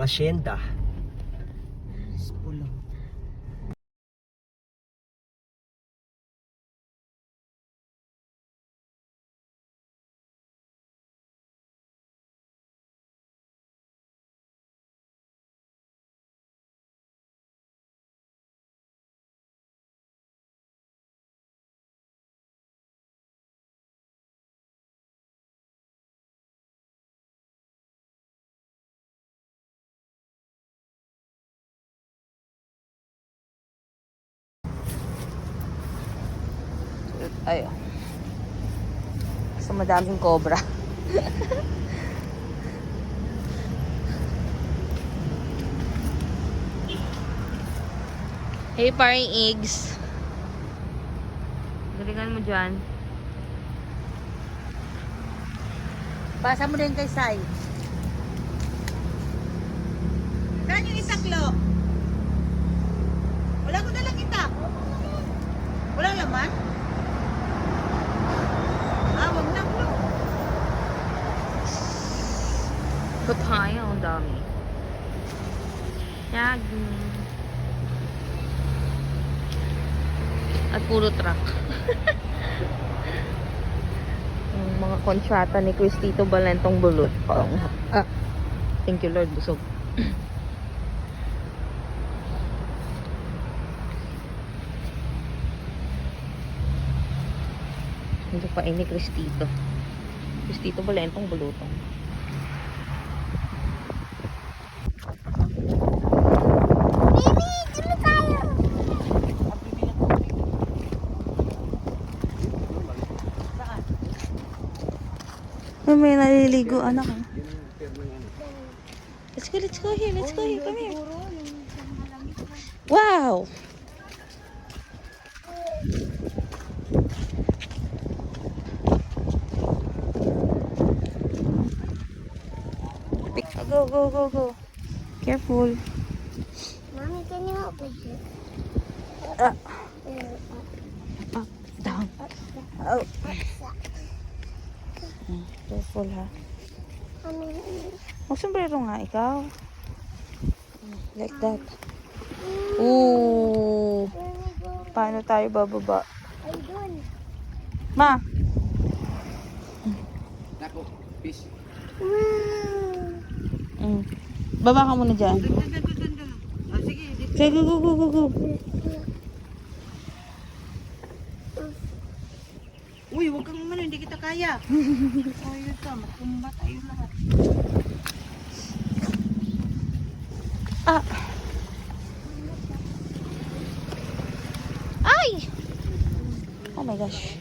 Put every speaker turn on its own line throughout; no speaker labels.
asyenda.
Pulo. Ayun. So, madaming cobra. Hey, paring eggs. Galingan mo dyan. Pasa mo din kay Sai. Saan yung itaklo? Wala ko dalang itak. Walang laman? Wag na ko. Papaya, ang dami. Yagi. At puro truck. Yung mga kontrata ni Cristito Balentong Bulot. Thank you Lord, busog. Ito pa ini Cristito. Cristito Balentong Bulutong. Baby, dito tayo. Saan? May naliligo anak. Let's go here, let's go here. Come here. Wow! Go. Careful.
Mommy, can you help with this?
Up, down. Oh. Careful ha. Mag-sombrero nga ikaw. Like that. Ooh. Paano tayo bababa?
Ay, doon.
Ma!
Nako, fish.
Baba ka muna dyan. Sige, go.
Uy, huwag kang umano, hindi kita kaya. Ayun ka, matumba tayo lahat.
Ay! Oh my gosh.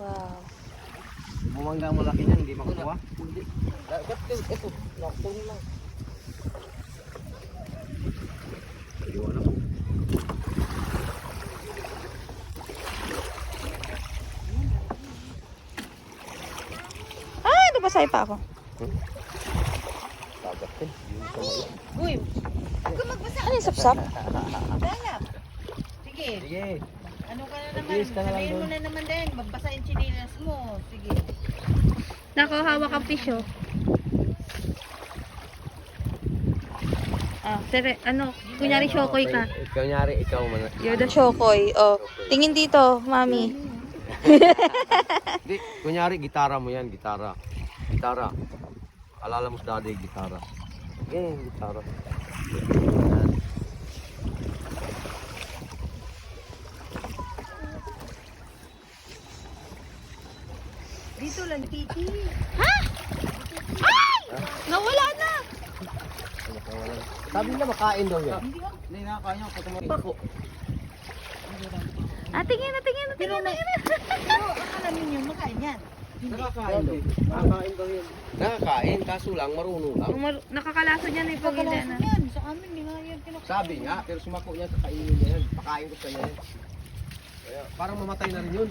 Wow.
Bumangga mo laki niyan, hindi makukuha. Hindi. Ito, nakatulong lang. Iwan ako.
Nabasay pa ako.
Sabat ko.
Uy, huwag ka magbasa.
Ano yung sapsap?
Dala. Sige,
Sige.
ano ka na naman,
Mag-iis ka na lang
sabihin mo
doon.
na naman din, magbasa yung chinilas mo. Sige.
Nako, hawak ang fish oh. Sere, kunyari shokoy ka.
Kunyari, ikaw man.
You're the shokoy. Oh, tingin dito, mami.
Hindi, kunyari, gitara mo yan, gitara. Gitara. Alala mo sa daddy, gitara. Yan, gitara. Yan.
Dito lang, titi.
Nawala na.
Sabi nila makain daw yan. Hindi nakakaya ako pako.
Tingin na.
Pero akala ninyo, makain yan.
Nakakain daw. Nakakain daw yan. Nakakain, kaso lang marunong lang.
Nakakalaso niya na yung
Kakalasan yan. Sa amin, hindi nga yan kinakain.
Sabi nga, pero sumako niya sa kainin niya yan. Pakain ko sa niya yan. Kaya, parang mamatay na rin yun.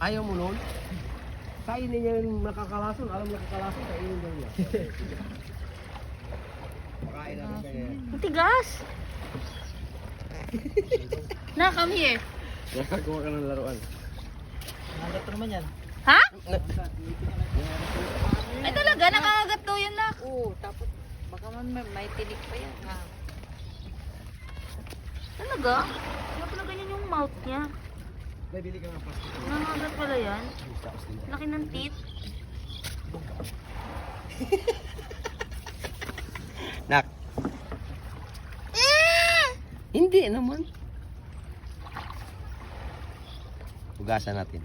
Ayaw mo nun? Kainin niya yung nakakalason. Alam niya nakakalason, kainin daw niya. Pakain natin kanya yan.
Tigas. Na, come here.
Nakagawa ka ng laruan.
Nangat naman yan.
Ha? Ay talaga, nakakagat daw yan na.
Oo, tapos baka man may tinik pa yan. Ha?
Talaga? Ano pala ganyan yung mouth niya?
May bili ka ng plastic.
Nangagat pala yan. Laki ng teeth.
Nak. Hindi naman. Hugasan natin.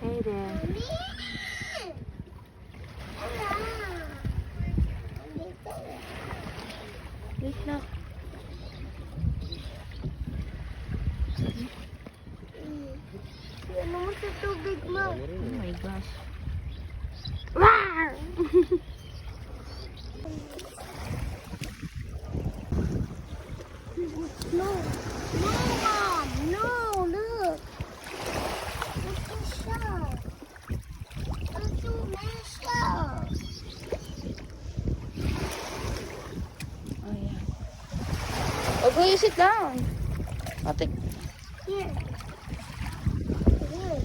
Hey there. Wait lang.
Ano mo sa tubig mo?
Oh my gosh.
Rawr! No. No, Mom. No, look. Look at the shell. Look at my shell.
Oh yeah. Okay, you sit down. Ate.
Here. Here.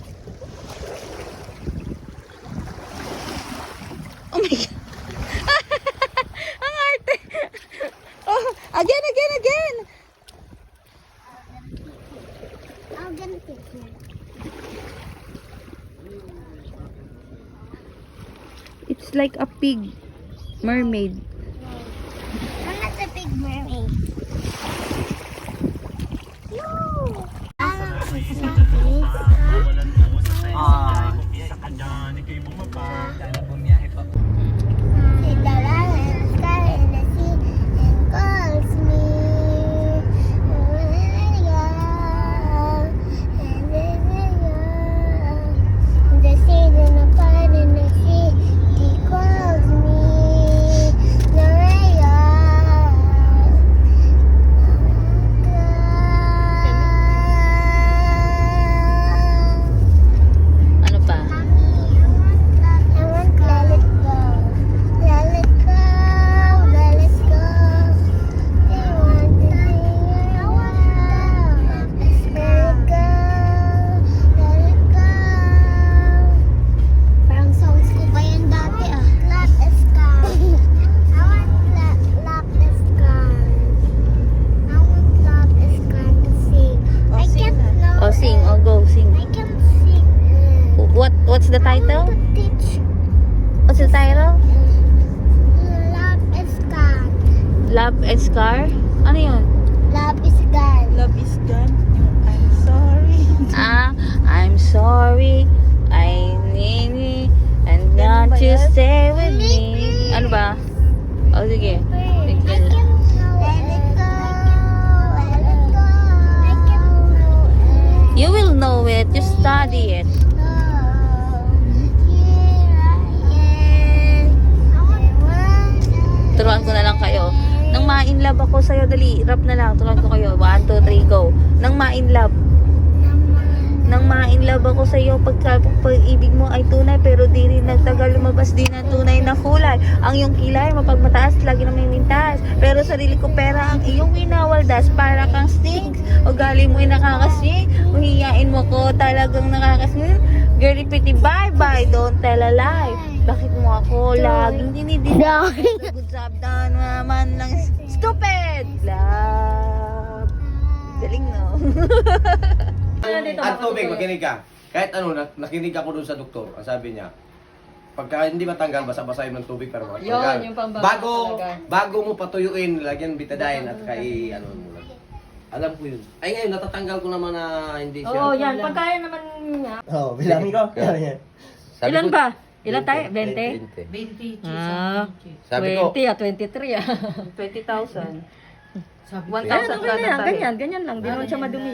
Oh my god. Ang arte. Oh, again.
I'm gonna take you.
It's like a pig. Mermaid.
I'm not the big mermaid. No. See the land and the sky and the sea and calls me. The sea and the part in the sea, he calls me.
Ano pa?
I want let it go. Let it go. Let it go. They want to see I want to let it go. Let it go. Parang songs ko pa yan dati ah. Love is gone. I want love is gone. I want love is gone to sing. I can't know.
Oh, sing. Oh, go, sing.
I can't sing.
What's the title?
I want to teach.
What's the title?
Love is gone.
Love and Scar? Ano yun?
Love is gone.
Love is gone. I'm sorry.
I'm sorry. I need it. And not to stay with me. Ano ba? Oh, sige.
I can't let it go. Let it go. I can't know it.
You will know it. You study it. Turuan ko na lang kayo. Nang ma-inlove ako sa'yo, dali, rap na lang. Turuan ko kayo. 1, 2, 3, go. Nang ma-inlove. Nang ma-inlove ako sa'yo, pag-ibig mo ay tunay, pero di rin nagtagal lumabas din ang tunay na kulay. Ang iyong kilay, mapagmataas, lagi na may mintas. Pero sarili ko pera ang iyong winawaldas, para kang stinks. O gali mo ay nakakasing, uhiyain mo ko talagang nakakasing. Girly pretty, bye-bye, don't tell a lie. Bakit mo ako laging dinidila? Good job na naman lang. Stupid! Love. Galing, no?
Ang tubig, makinig ka. Kahit ano, nakinig ako dun sa doktor. Ang sabi niya, pagka hindi matanggal, basa-basahin ng tubig para matanggal.
Yun, yung pambabago
Bago mo patuyuin, lagyan betadine at ano mo lang. Alam ko yun. Ay ngayon, natatanggal ko naman na hindi siya.
Oo, yan. Pagkaya naman niya.
Oo, bilangin ko.
Sabi
Ilan
ko,
ba? Ilan tayo? 20?
20.
Ah,
Sabi ko,
23 ah. 20,000. 1,000 ganyan lang. Di naman siya madumi.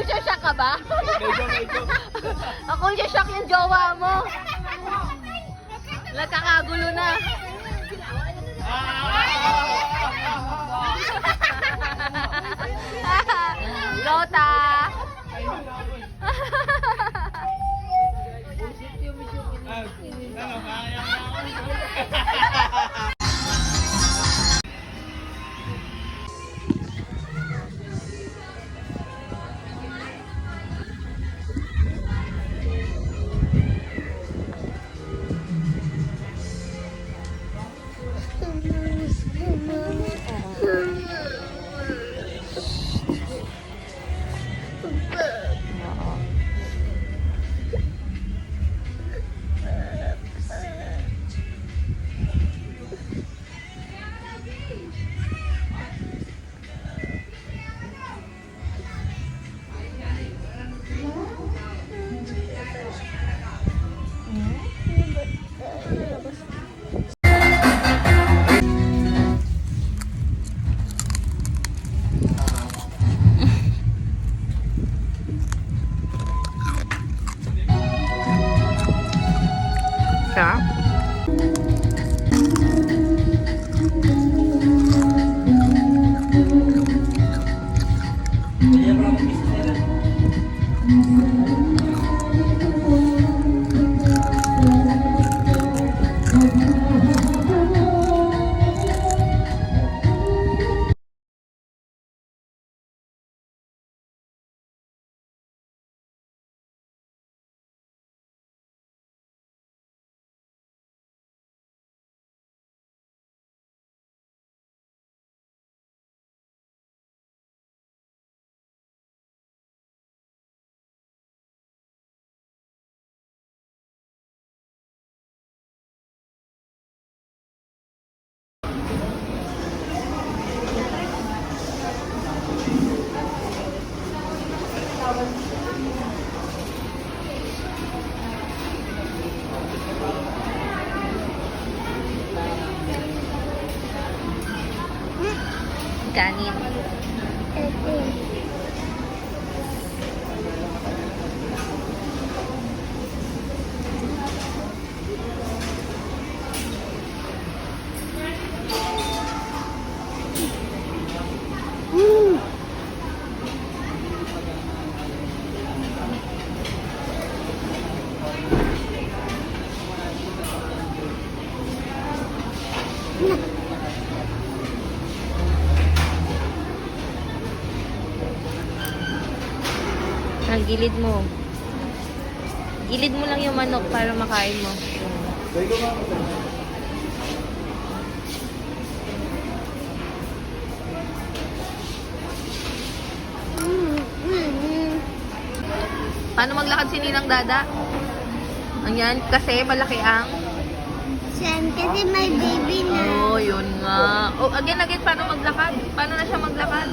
culture shock ka ba? Culture shock yung jowa mo. Nagkakagulo na. Lota! Sarap. Kanin. Ang gilid mo. Gilid mo lang yung manok para makain mo. Paano maglakad si Ninang Dada? Ayan, kasi malaki ang...
Sen, kasi may baby na.
Oh, yun nga. Oh, again, paano maglakad? Paano na siya maglakad?